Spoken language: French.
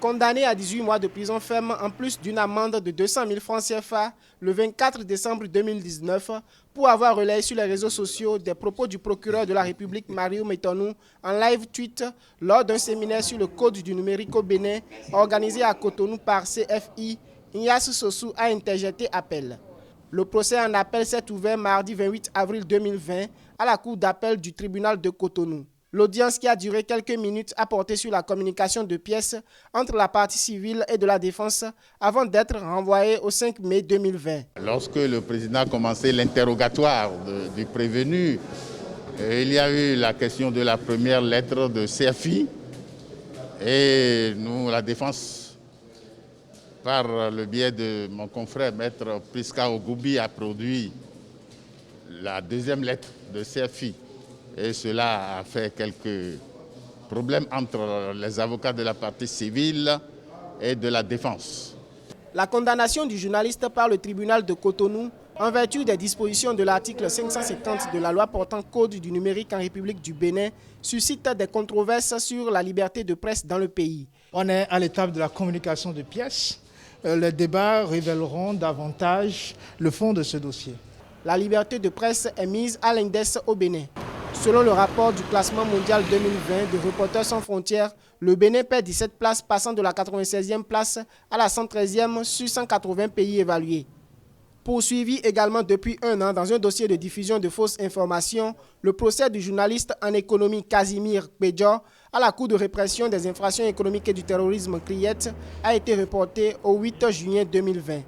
Condamné à 18 mois de prison ferme en plus d'une amende de 200 000 francs CFA le 24 décembre 2019 pour avoir relayé sur les réseaux sociaux des propos du procureur de la République Mario Metonou en live tweet lors d'un séminaire sur le code du numérique au Bénin organisé à Cotonou par CFI, Ignace Sossou a interjeté appel. Le procès en appel s'est ouvert mardi 28 avril 2020 à la cour d'appel du tribunal de Cotonou. L'audience qui a duré quelques minutes a porté sur la communication de pièces entre la partie civile et de la défense avant d'être renvoyée au 5 mai 2020. Lorsque le président a commencé l'interrogatoire du prévenu, il y a eu la question de la première lettre de CFI et nous, la défense, par le biais de mon confrère Maître Priska Ogoubi, a produit la deuxième lettre de CFI. Et cela a fait quelques problèmes entre les avocats de la partie civile et de la défense. La condamnation du journaliste par le tribunal de Cotonou en vertu des dispositions de l'article 570 de la loi portant code du numérique en République du Bénin suscite des controverses sur la liberté de presse dans le pays. On est à l'étape de la communication de pièces. Les débats révéleront davantage le fond de ce dossier. La liberté de presse est mise à l'index au Bénin. Selon le rapport du classement mondial 2020 de Reporters sans frontières, le Bénin perd 17 places, passant de la 96e place à la 113e sur 180 pays évalués. Poursuivi également depuis un an dans un dossier de diffusion de fausses informations, le procès du journaliste en économie Casimir Pédior à la Cour de répression des infractions économiques et du terrorisme CRIET a été reporté au 8 juillet 2020.